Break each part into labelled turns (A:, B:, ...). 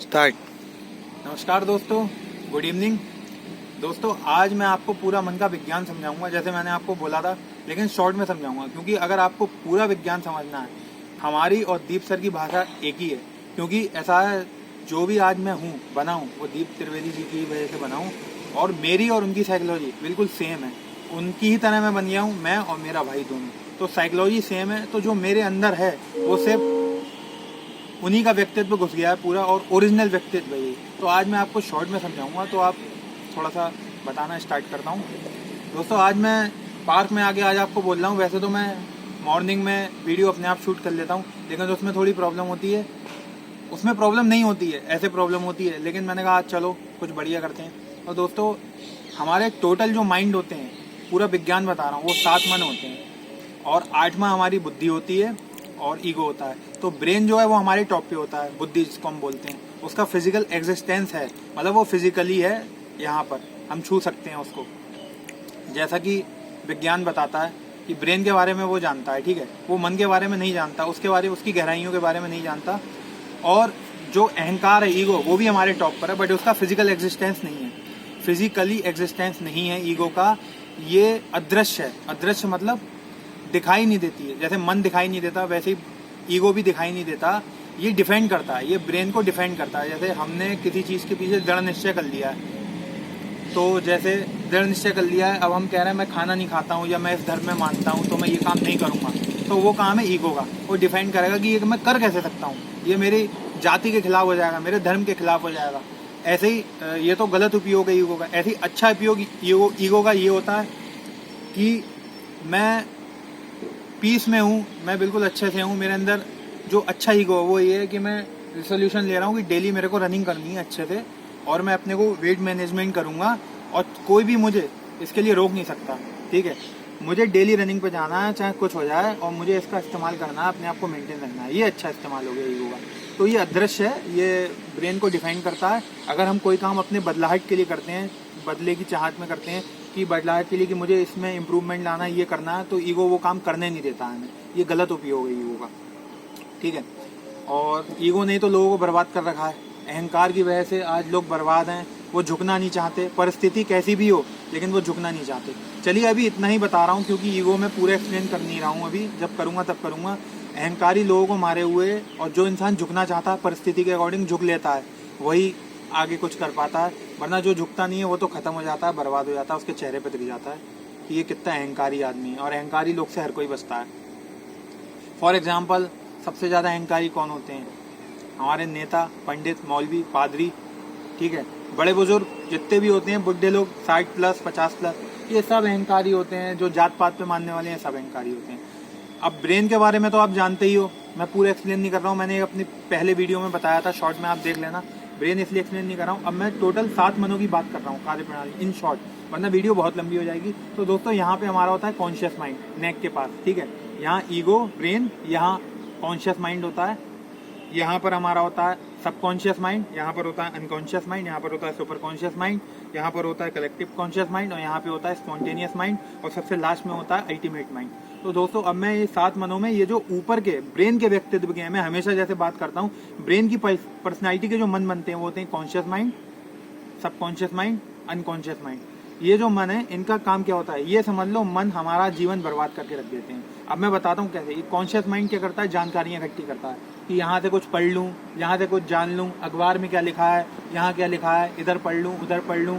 A: Start. नमस्कार दोस्तों, good evening. दोस्तों, आज मैं आपको पूरा मन का विज्ञान समझाऊंगा, जैसे मैंने आपको बोला था, लेकिन शॉर्ट में समझाऊंगा। क्योंकि अगर आपको पूरा विज्ञान समझना है, हमारी और दीप सर की भाषा एक ही है। क्योंकि ऐसा है, जो भी आज मैं बना हूँ वो दीप त्रिवेदी जी की वजह से बना हूँ। और मेरी और उनकी साइकोलॉजी बिल्कुल सेम है। उनकी ही तरह मैं बन गया हूँ, मैं और मेरा भाई दोनों। तो साइकोलॉजी सेम है, तो जो मेरे अंदर है वो सिर्फ उन्हीं का व्यक्तित्व घुस गया है पूरा, और ओरिजिनल व्यक्तित्व है। तो आज मैं आपको शॉर्ट में समझाऊंगा, तो आप थोड़ा सा बताना स्टार्ट करता हूँ। दोस्तों, आज मैं पार्क में आके आज आपको बोल रहा हूँ। वैसे तो मैं मॉर्निंग में वीडियो अपने आप शूट कर लेता हूँ, लेकिन उसमें थोड़ी प्रॉब्लम होती है। उसमें प्रॉब्लम नहीं होती है, ऐसे प्रॉब्लम होती है। लेकिन मैंने कहा चलो कुछ बढ़िया करते हैं। और दोस्तों, हमारे टोटल जो माइंड होते हैं, पूरा विज्ञान बता रहा हूँ, वो 7 मन होते हैं। और 8वां हमारी बुद्धि होती है और ईगो होता है। तो ब्रेन जो है वो हमारे टॉप पे होता है, बुद्धि जिसको हम बोलते हैं। उसका फिजिकल एग्जिस्टेंस है, मतलब वो फिजिकली है, यहाँ पर हम छू सकते हैं उसको। जैसा कि विज्ञान बताता है कि ब्रेन के बारे में वो जानता है, ठीक है। वो मन के बारे में नहीं जानता, उसके बारे में, उसकी गहराइयों के बारे में नहीं जानता। और जो अहंकार है, ईगो, वो भी हमारे टॉप पर है, बट उसका फिजिकल एग्जिस्टेंस नहीं है। फिजिकली एग्जिस्टेंस नहीं है ईगो का। ये अदृश्य है। अदृश्य मतलब दिखाई नहीं देती है। जैसे मन दिखाई नहीं देता, वैसे ही ईगो भी दिखाई नहीं देता। ये डिफेंड करता है, ये ब्रेन को डिफेंड करता है। जैसे हमने किसी चीज़ के पीछे दृढ़ निश्चय कर लिया है, तो जैसे दृढ़ निश्चय कर लिया है, अब हम कह रहे हैं मैं खाना नहीं खाता हूँ, या मैं इस धर्म में मानता हूँ, तो मैं ये काम नहीं करूँगा। तो वो काम है ईगो का। वो डिफेंड करेगा कि ये मैं कर कैसे सकता हूँ, ये मेरी जाति के खिलाफ हो जाएगा, मेरे धर्म के खिलाफ हो जाएगा। ऐसे ही ये तो गलत उपयोग है ईगो का। ऐसे ही अच्छा उपयोग ईगो का ये होता है कि मैं पीस में हूँ, मैं बिल्कुल अच्छे से हूँ। मेरे अंदर जो अच्छा ईगो है वो ये है कि मैं रिसोल्यूशन ले रहा हूँ कि डेली मेरे को रनिंग करनी है अच्छे से, और मैं अपने को वेट मैनेजमेंट करूँगा, और कोई भी मुझे इसके लिए रोक नहीं सकता, ठीक है। मुझे डेली रनिंग पे जाना है, चाहे कुछ हो जाए, और मुझे इसका इस्तेमाल करना है, अपने आप को मेंटेन रखना है। ये अच्छा इस्तेमाल हो गया ईगो का। तो ये अदृश्य है, ये ब्रेन को डिफाइन करता है। अगर हम कोई काम अपने बदलाहट के लिए करते हैं, बदले की चाहत में करते हैं, कि बदलाहट के लिए कि मुझे इसमें इम्प्रूवमेंट लाना है, ये करना है, तो ईगो वो काम करने नहीं देता है हमें। ये गलत उपयोग है ईगो का, ठीक है। और ईगो ने तो लोगों को बर्बाद कर रखा है। अहंकार की वजह से आज लोग बर्बाद हैं। वो झुकना नहीं चाहते, परिस्थिति कैसी भी हो, लेकिन वो झुकना नहीं चाहते। चलिए, अभी इतना ही बता रहा हूँ, क्योंकि ईगो में पूरा एक्सप्लेन कर नहीं रहा हूँ अभी। जब करूँगा तब करूँगा। अहंकारी लोगों को मारे हुए, और जो इंसान झुकना चाहता है, परिस्थिति के अकॉर्डिंग झुक लेता है, वही आगे कुछ कर पाता है। वरना जो झुकता नहीं है वो तो खत्म हो जाता है, बर्बाद हो जाता है। उसके चेहरे पे दिख जाता है कि ये कितना अहंकारी आदमी है। और अहंकारी लोग से हर कोई बचता है। फॉर एग्जाम्पल, सबसे ज़्यादा अहंकारी कौन होते हैं? हमारे नेता, पंडित, मौलवी, पादरी, ठीक है। बड़े बुजुर्ग जितने भी होते हैं, बुढ़े लोग 60+, 50+, ये सब अहंकारी होते हैं। जो जात पात पे मानने वाले हैं, सब अहंकारी होते हैं। अब ब्रेन के बारे में तो आप जानते ही हो, मैं पूरा एक्सप्लेन नहीं कर रहा हूँ। मैंने अपनी पहले वीडियो में बताया था, शॉर्ट में आप देख लेना। ब्रेन इसलिए एक्सप्लेन नहीं कर रहा हूँ। अब मैं टोटल 7 मनों की बात कर रहा हूँ, कार्य प्रणाली, इन शॉर्ट, वरना वीडियो बहुत लंबी हो जाएगी। तो दोस्तों, यहाँ पे हमारा होता है कॉन्शियस माइंड, नेक के पास, ठीक है। यहाँ ईगो, ब्रेन, यहाँ कॉन्शियस माइंड होता है। यहाँ पर हमारा होता है सबकॉन्शियस माइंड, यहाँ पर होता है अनकॉन्शियस माइंड, यहाँ पर होता है सुपर कॉन्शियस माइंड, यहाँ पर होता है कलेक्टिव कॉन्शियस माइंड, और यहाँ पे होता है स्पॉन्टेनियस माइंड, और सबसे लास्ट में होता है अल्टीमेट माइंड। तो दोस्तों, अब मैं ये 7 मनों में, ये जो ऊपर के ब्रेन के व्यक्तित्व के हैं, मैं हमेशा जैसे बात करता हूँ, ब्रेन की पर्सनैलिटी के जो मन बनते हैं वो होते हैं conscious mind, subconscious mind, unconscious mind. ये जो मन है, इनका काम क्या होता है, ये समझ लो, मन हमारा जीवन बर्बाद करके रख देते हैं। अब मैं बताता हूँ कैसे। ये कॉन्शियस माइंड क्या करता है, जानकारियाँ इकट्ठी करता है कि यहाँ से कुछ पढ़ लूँ, यहाँ से कुछ जान लूँ, अखबार में क्या लिखा है, यहाँ क्या लिखा है, इधर पढ़ लूँ, उधर पढ़ लूँ,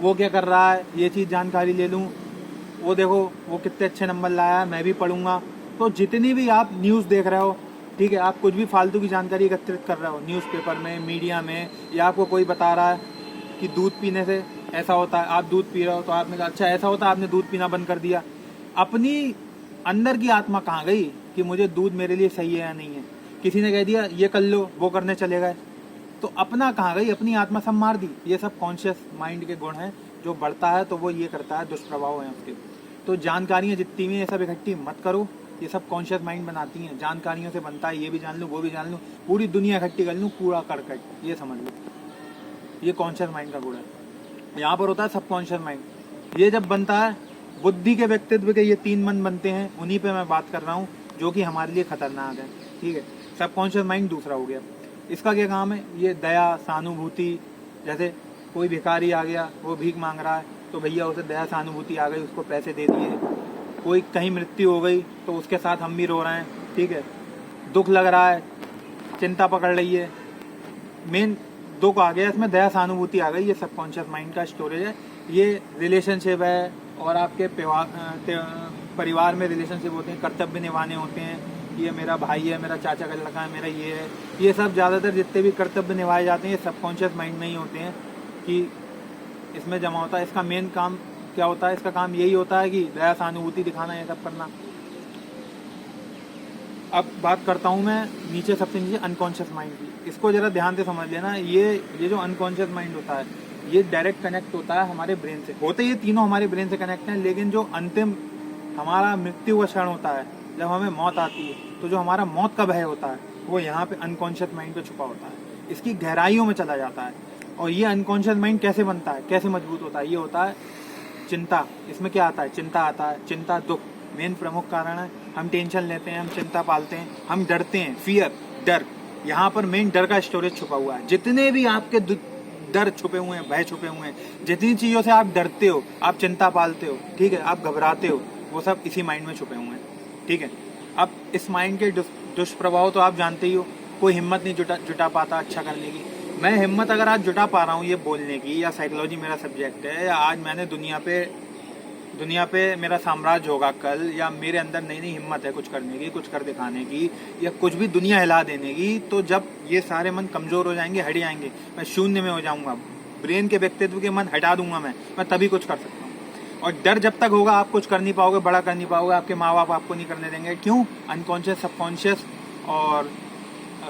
A: वो क्या कर रहा है, ये चीज़ जानकारी ले लूँ, वो देखो वो कितने अच्छे नंबर लाया है, मैं भी पढ़ूंगा। तो जितनी भी आप न्यूज़ देख रहे हो, ठीक है, आप कुछ भी फालतू की जानकारी एकत्रित कर रहे हो न्यूज़पेपर में, मीडिया में, या आपको कोई बता रहा है कि दूध पीने से ऐसा होता है, आप दूध पी रहे हो, तो आपने कहा अच्छा ऐसा होता है, आपने दूध पीना बंद कर दिया। अपनी अंदर की आत्मा कहाँ गई कि मुझे दूध मेरे लिए सही है या नहीं है? किसी ने कह दिया ये कर लो, वो करने चले गए, तो अपना कहाँ गई? अपनी आत्मा सब मार दी। ये सब कॉन्शियस माइंड के गुण हैं। जो बढ़ता है तो वो ये करता है, दुष्प्रभाव है उसके। तो जानकारियाँ जितनी भी ये सब इकट्ठी मत करो, ये सब कॉन्शियस माइंड बनाती हैं। जानकारियों से बनता है, ये भी जान लूँ, वो भी जान लूँ, पूरी दुनिया इकट्ठी कर लूँ, पूरा करकट, ये समझ लो। ये कॉन्शियस माइंड का गुण है। यहाँ पर होता है सबकॉन्शियस माइंड। ये जब बनता है, बुद्धि के व्यक्तित्व के ये 3 मन बनते हैं, उन्हीं पे मैं बात कर रहा हूँ, जो कि हमारे लिए खतरनाक है, ठीक है। सबकॉन्शियस माइंड दूसरा हो गया। इसका क्या काम है? ये दया, सहानुभूति, जैसे कोई भिखारी आ गया, वो भीख मांग रहा है, तो भैया उसे दया सहानुभूति आ गई, उसको पैसे दे दिए। कोई कहीं मृत्यु हो गई तो उसके साथ हम भी रो रहे हैं, ठीक है। दुख लग रहा है, चिंता पकड़ रही है, मेन दुख आ गया, इसमें दया सहानुभूति आ गई, ये सबकॉन्शियस माइंड का स्टोरेज है। ये रिलेशनशिप है, और आपके परिवार में रिलेशनशिप होते हैं, कर्तव्य निभाने होते हैं, ये मेरा भाई है, मेरा चाचा का लड़का है, मेरा ये है, ये सब ज़्यादातर जितने भी कर्तव्य निभाए जाते हैं ये सबकॉन्शियस माइंड में ही होते हैं कि इसमें जमा होता है। इसका मेन काम क्या होता है? इसका काम यही होता है कि दया सहानुभूति दिखाना, ये सब करना। अब बात करता हूँ मैं नीचे, सबसे नीचे अनकॉन्शियस माइंड की। इसको जरा ध्यान से समझ लेना। ये जो अनकॉन्शियस माइंड होता है ये डायरेक्ट कनेक्ट होता है हमारे ब्रेन से। होते ये तीनों हमारे ब्रेन से कनेक्ट हैं, लेकिन जो अंतिम हमारा मृत्यु का क्षण होता है, जब हमें मौत आती है, तो जो हमारा मौत का भय होता है वो यहाँ पे अनकॉन्शियस माइंड पे छुपा होता है, इसकी गहराइयों में चला जाता है। और ये अनकॉन्शियस माइंड कैसे बनता है, कैसे मजबूत होता है? ये होता है चिंता। इसमें क्या आता है? चिंता आता है। चिंता, दुख मेन प्रमुख कारण है। हम टेंशन लेते हैं, हम चिंता पालते हैं, हम डरते हैं, फियर, डर। यहाँ पर मेन डर का स्टोरेज छुपा हुआ है। जितने भी आपके डर छुपे हुए हैं, भय छुपे हुए हैं, जितनी चीज़ों से आप डरते हो, आप चिंता पालते हो, ठीक है, आप घबराते हो, वो सब इसी माइंड में छुपे हुए हैं, ठीक है। अब इस माइंड के दुष्प्रभाव तो आप जानते ही हो। कोई हिम्मत नहीं जुटा पाता अच्छा करने की। मैं हिम्मत अगर आज जुटा पा रहा हूँ ये बोलने की, या साइकोलॉजी मेरा सब्जेक्ट है, या आज मैंने दुनिया पे मेरा साम्राज्य होगा कल, या मेरे अंदर नई नई हिम्मत है कुछ करने की, कुछ कर दिखाने की, या कुछ भी दुनिया हिला देने की, तो जब ये सारे मन कमजोर हो जाएंगे, हट जाएंगे, मैं शून्य में हो जाऊंगा, ब्रेन के व्यक्तित्व के मन हटा दूंगा मैं तभी कुछ कर सकता हूँ। और डर जब तक होगा आप कुछ कर नहीं पाओगे, बड़ा कर नहीं पाओगे, आपके माँ बाप आपको नहीं करने देंगे। क्यों? अनकॉन्शियस, सबकॉन्शियस और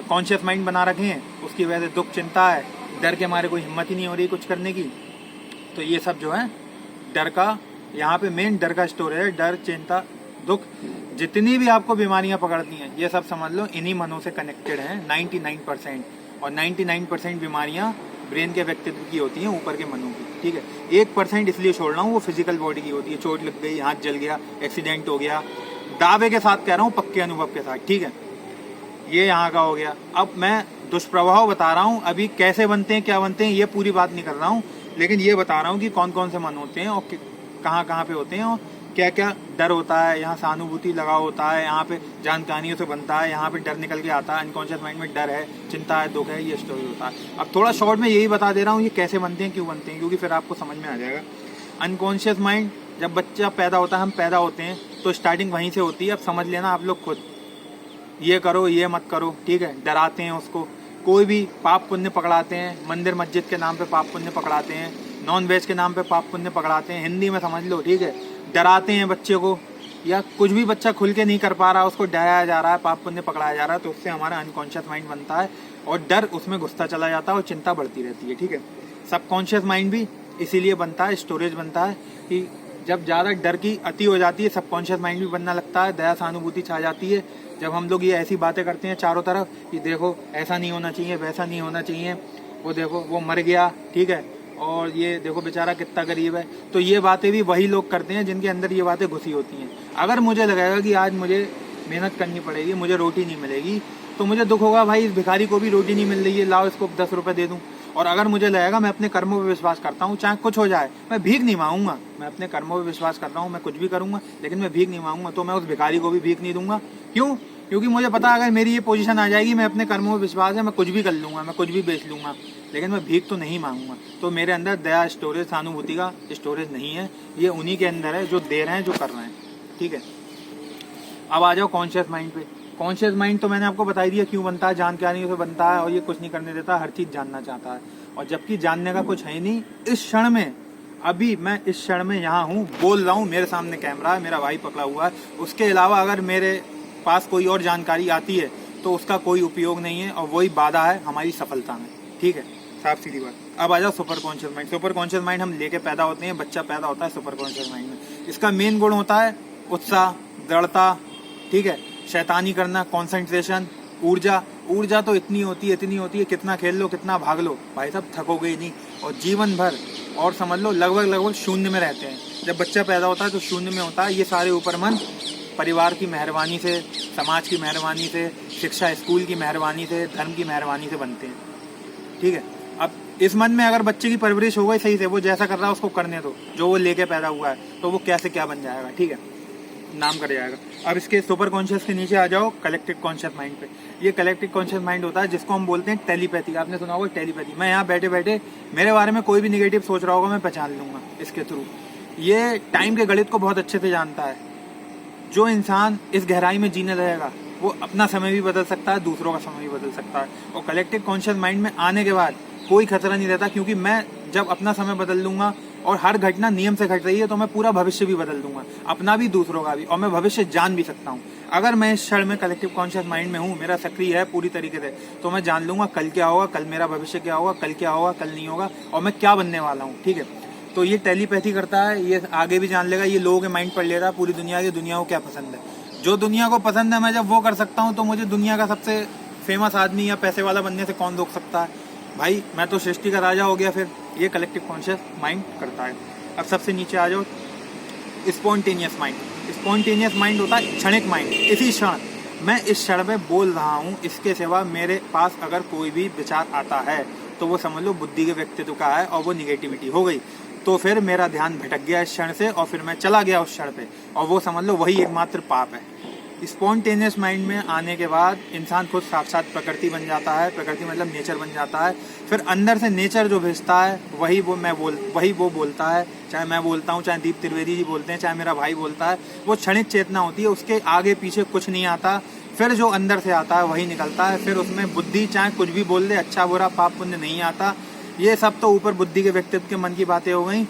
A: कॉन्शियस माइंड बना रखे हैं, उसकी वजह से दुख, चिंता है, डर के मारे कोई हिम्मत ही नहीं हो रही कुछ करने की। तो ये सब जो है डर का, यहाँ पे मेन डर का स्टोर है। डर, चिंता, दुख, जितनी भी आपको बीमारियां पकड़ती हैं ये सब समझ लो इन्हीं मनों से कनेक्टेड हैं 99%। और 99% बीमारियां ब्रेन के व्यक्तित्व की होती हैं, ऊपर के मनों की, ठीक है। 1% इसलिए छोड़ रहा हूँ, वो फिजिकल बॉडी की होती है। चोट लग गई, हाथ जल गया, एक्सीडेंट हो गया, दावे के साथ कह रहा हूँ, पक्के अनुभव के साथ, ठीक है। ये यहाँ का हो गया। अब मैं दुष्प्रभाव बता रहा हूँ, अभी कैसे बनते हैं, क्या बनते हैं, ये पूरी बात नहीं कर रहा हूँ, लेकिन ये बता रहा हूँ कि कौन कौन से मन होते हैं और कहाँ कहाँ पे होते हैं, और क्या क्या डर होता है। यहाँ सहानुभूति लगा होता है, यहाँ पे जान कहानियों से बनता है, यहाँ पे डर निकल के आता है। अनकॉन्शियस माइंड में डर है, चिंता है, दुख है, ये स्टोरी होता है। अब थोड़ा शॉर्ट में यही बता दे रहा हूँ ये कैसे बनते हैं, क्यों बनते हैं, क्योंकि फिर आपको समझ में आ जाएगा। अनकॉन्शियस माइंड, जब बच्चा पैदा होता है, हम पैदा होते हैं, तो स्टार्टिंग वहीं से होती है। अब समझ लेना आप लोग खुद, ये करो, ये मत करो, ठीक है। डराते हैं उसको, कोई भी पाप पुण्य पकड़ाते हैं, मंदिर मस्जिद के नाम पे पाप पुण्य पकड़ाते हैं, नॉन वेज के नाम पे पाप पुण्य पकड़ाते हैं, हिंदी में समझ लो, ठीक है। डराते हैं बच्चे को, या कुछ भी बच्चा खुल के नहीं कर पा रहा, उसको डराया जा रहा है, पाप पुण्य पकड़ाया जा रहा है, तो उससे हमारा अनकॉन्शियस माइंड बनता है और डर उसमें घुसता चला जाता है और चिंता बढ़ती रहती है, ठीक है। सबकॉन्शियस माइंड भी इसीलिए बनता है, स्टोरेज बनता है कि जब ज़्यादा डर की अति हो जाती है, सबकॉन्शियस माइंड भी बनना लगता है, दया सहानुभूति छा जाती है। जब हम लोग ये ऐसी बातें करते हैं चारों तरफ कि देखो ऐसा नहीं होना चाहिए, वैसा नहीं होना चाहिए, वो देखो वो मर गया, ठीक है, और ये देखो बेचारा कितना गरीब है, तो ये बातें भी वही लोग करते हैं जिनके अंदर ये बातें घुसी होती हैं। अगर मुझे लगेगा कि आज मुझे मेहनत करनी पड़ेगी, मुझे रोटी नहीं मिलेगी, तो मुझे दुख होगा, भाई इस भिखारी को भी रोटी नहीं मिल रही है, लाओ इसको 10 रुपये दे दूं। और अगर मुझे लगेगा मैं अपने कर्मों पर विश्वास करता हूँ, चाहे कुछ हो जाए, मैं भीख नहीं मांगूंगा, मैं अपने कर्मों पर विश्वास कर रहा हूँ, मैं कुछ भी करूंगा, लेकिन मैं भीख नहीं मांगूंगा, तो मैं उस भिखारी को भी भीख नहीं दूंगा। क्यों? क्योंकि मुझे पता है अगर मेरी ये पोजीशन आ जाएगी, मैं अपने कर्मों में विश्वास है, मैं कुछ भी कर लूंगा, मैं कुछ भी बेच लूंगा, लेकिन मैं भीख तो नहीं मांगूंगा। तो मेरे अंदर दया स्टोरेज, सहानुभूति का स्टोरेज नहीं है, ये उन्हीं के अंदर है जो दे रहे हैं, जो कर रहे हैं, ठीक है। अब आ जाओ कॉन्शियस माइंड पे। कॉन्शियस माइंड तो मैंने आपको बता ही दिया क्यों बनता है, जानकारियों से बनता है, और ये कुछ नहीं करने देता, हर चीज जानना चाहता है, और जबकि जानने का कुछ है ही नहीं। इस क्षण में, अभी मैं इस क्षण में यहाँ हूँ, बोल रहा हूँ, मेरे सामने कैमरा है, मेरा भाई पकड़ा हुआ है, उसके अलावा अगर मेरे पास कोई और जानकारी आती है तो उसका कोई उपयोग नहीं है, और वही बाधा है हमारी सफलता में, ठीक है, साफ सीधी बात। अब आ जाओ super conscious mind. Super conscious mind हम लेके पैदा होते हैं, बच्चा पैदा होता है सुपर कॉन्शियस माइंड में। इसका मेन गुण होता है उत्साह, दृढ़ता, ठीक है, शैतानी करना, कॉन्सेंट्रेशन, ऊर्जा। ऊर्जा तो इतनी होती है, कितना खेल लो, कितना भाग लो, भाई साहब थकोगे ही नहीं, और जीवन भर, और समझ लो लगभग शून्य में रहते हैं। जब बच्चा पैदा होता है तो शून्य में होता है, ये सारे ऊपर मन परिवार की मेहरबानी से, समाज की मेहरबानी से, शिक्षा स्कूल की मेहरबानी से, धर्म की मेहरबानी से बनते हैं। ठीक है, अब इस मन में अगर बच्चे की परवरिश हो गई सही से, वो जैसा कर रहा है उसको करने दो, जो वो लेके पैदा हुआ है, तो वो कैसे क्या बन जाएगा। ठीक है, नाम कर जाएगा। अब इसके सुपर कॉन्शियस के नीचे आ जाओ कलेक्टिव कॉन्शियस माइंड पे। ये कलेक्टिव कॉन्शियस माइंड होता है जिसको हम बोलते हैं टेलीपैथी। आपने सुना होगा टेलीपैथी। मैं यहाँ बैठे बैठे मेरे बारे में कोई भी निगेटिव सोच रहा होगा, मैं पहचान लूंगा इसके थ्रू। ये टाइम के गणित को बहुत अच्छे से जानता है। जो इंसान इस गहराई में जीने लगेगा वो अपना समय भी बदल सकता है, दूसरों का समय भी बदल सकता है। और कलेक्टिव कॉन्शियस माइंड में आने के बाद कोई खतरा नहीं रहता, क्योंकि मैं जब अपना समय बदल लूंगा और हर घटना नियम से घट रही है तो मैं पूरा भविष्य भी बदल दूंगा, अपना भी दूसरों का भी, और मैं भविष्य जान भी सकता हूँ। अगर मैं इस क्षण में कलेक्टिव कॉन्शियस माइंड में हूँ, मेरा सक्रिय है पूरी तरीके से, तो मैं जान लूंगा कल क्या होगा, कल मेरा भविष्य क्या होगा, कल क्या होगा, कल नहीं होगा, और मैं क्या बनने वाला हूँ। ठीक है, तो ये टेलीपैथी करता है, ये आगे भी जान लेगा, ये लोगों के माइंड पढ़ ले रहा है पूरी दुनिया की, दुनिया को क्या पसंद है। जो दुनिया को पसंद है मैं जब वो कर सकता हूँ, तो मुझे दुनिया का सबसे फेमस आदमी या पैसे वाला बनने से कौन रोक सकता है भाई। मैं तो सृष्टि का राजा हो गया। फिर ये कलेक्टिव कॉन्शियस माइंड करता है। अब सबसे नीचे आ जाओ स्पॉन्टेनियस माइंड। स्पॉन्टेनियस माइंड होता है क्षणिक माइंड। इसी क्षण, मैं इस क्षण में बोल रहा हूँ, इसके सिवा मेरे पास अगर कोई भी विचार आता है तो वो समझ लो बुद्धि के व्यक्तित्व का है और वो निगेटिविटी हो गई। तो फिर मेरा ध्यान भटक गया इस क्षण से और फिर मैं चला गया उस क्षण पे, और वो समझ लो वही एकमात्र पाप है। स्पॉन्टेनियस माइंड में आने के बाद इंसान खुद साक्षात प्रकृति बन जाता है। प्रकृति मतलब नेचर बन जाता है। फिर अंदर से नेचर जो भेजता है वही वो बोलता है। चाहे मैं बोलता हूँ, चाहे दीप त्रिवेदी जी बोलते हैं, चाहे मेरा भाई बोलता है, वो क्षणिक चेतना होती है, उसके आगे पीछे कुछ नहीं आता। फिर जो अंदर से आता है वही निकलता है। फिर उसमें बुद्धि चाहे कुछ भी बोल दे, अच्छा बुरा पाप पुण्य नहीं आता। ये सब तो ऊपर बुद्धि के व्यक्तित्व के मन की बातें हो गई।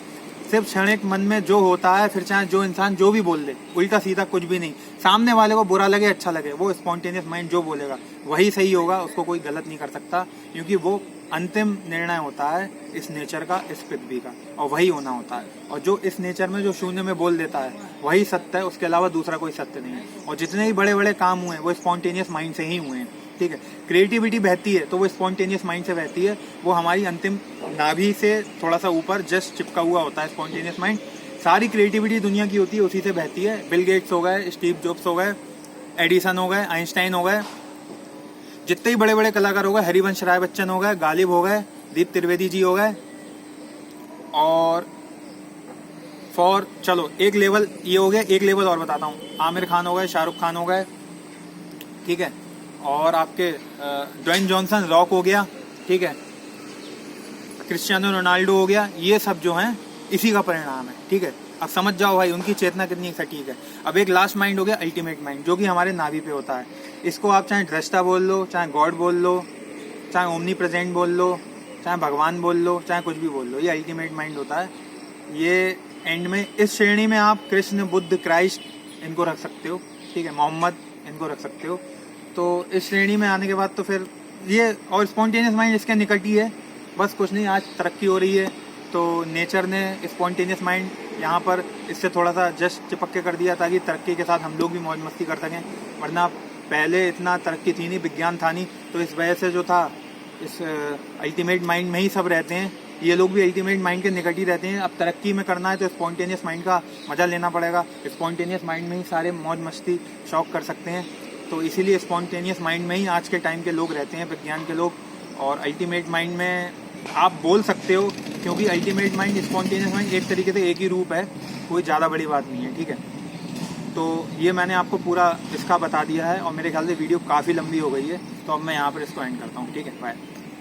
A: सिर्फ क्षणिक मन में जो होता है, फिर चाहे जो इंसान जो भी बोल दे, उल्टा सीधा कुछ भी नहीं, सामने वाले को बुरा लगे अच्छा लगे, वो स्पॉन्टेनियस माइंड जो बोलेगा वही सही होगा, उसको कोई गलत नहीं कर सकता, क्योंकि वो अंतिम निर्णय होता है इस नेचर का, इस पृथ्वी का, और वही होना होता है। और जो इस नेचर में जो शून्य में बोल देता है वही सत्य है, उसके अलावा दूसरा कोई सत्य नहीं है। और जितने भी बड़े बड़े काम हुए वो स्पॉन्टेनियस माइंड से ही हुए हैं। ठीक है, क्रिएटिविटी बहती है तो वो स्पॉन्टेनियस माइंड से बहती है। वो हमारी अंतिम नाभि से थोड़ा सा ऊपर जस्ट चिपका हुआ होता है स्पॉन्टेनियस माइंड। सारी क्रिएटिविटी दुनिया की होती है, उसी से बहती है। बिल गेट्स हो गए, स्टीव जॉब्स हो गए, एडिसन हो गए, आइंस्टाइन हो गए, जितने ही बड़े बड़े कलाकार हो गए, हरिवंश राय बच्चन हो गए, गालिब हो गए, दीप त्रिवेदी जी हो गए, और चलो एक लेवल ये हो गया, एक लेवल और बताता हूँ। आमिर खान हो गए, शाहरुख खान हो गए, ठीक है, और आपके ड्वेन जॉनसन रॉक हो गया, ठीक है, क्रिस्टियानो रोनाल्डो हो गया। ये सब जो हैं इसी का परिणाम है। ठीक है, अब समझ जाओ भाई उनकी चेतना कितनी सटीक है। अब एक लास्ट माइंड हो गया अल्टीमेट माइंड, जो कि हमारे नाभि पे होता है। इसको आप चाहे दृष्टा बोल लो, चाहे गॉड बोल लो, चाहे ओमनी प्रेजेंट बोल लो, चाहे भगवान बोल लो, चाहे कुछ भी बोल लो, ये अल्टीमेट माइंड होता है। ये एंड में इस श्रेणी में आप कृष्ण, बुद्ध, क्राइस्ट इनको रख सकते हो, ठीक है, मोहम्मद इनको रख सकते हो। तो इस श्रेणी में आने के बाद तो फिर ये, और स्पॉन्टेनियस माइंड इसके निकट ही है। बस कुछ नहीं, आज तरक्की हो रही है तो नेचर ने स्पॉन्टेनियस माइंड यहाँ पर इससे थोड़ा सा जस्ट चिपक के कर दिया, ताकि तरक्की के साथ हम लोग भी मौज मस्ती कर सकें। वरना पहले इतना तरक्की थी नहीं, विज्ञान था नहीं, तो इस वजह से जो था इस अल्टीमेट माइंड में ही सब रहते हैं। ये लोग भी अल्टीमेट माइंड के निकट ही रहते हैं। अब तरक्की में करना है तो स्पॉन्टेनियस माइंड का मजा लेना पड़ेगा। स्पॉन्टेनियस माइंड में ही सारे मौज मस्ती शौक कर सकते हैं। तो इसीलिए स्पॉन्टेनियस माइंड में ही आज के टाइम के लोग रहते हैं, विज्ञान के लोग। और अल्टीमेट माइंड में आप बोल सकते हो, क्योंकि अल्टीमेट माइंड, स्पॉन्टेनियस माइंड एक तरीके से एक ही रूप है, कोई ज़्यादा बड़ी बात नहीं है। ठीक है, तो ये मैंने आपको पूरा इसका बता दिया है, और मेरे ख्याल से वीडियो काफ़ी लंबी हो गई है, तो अब मैं यहाँ पर इसको एंड करता हूँ। ठीक है, बाय।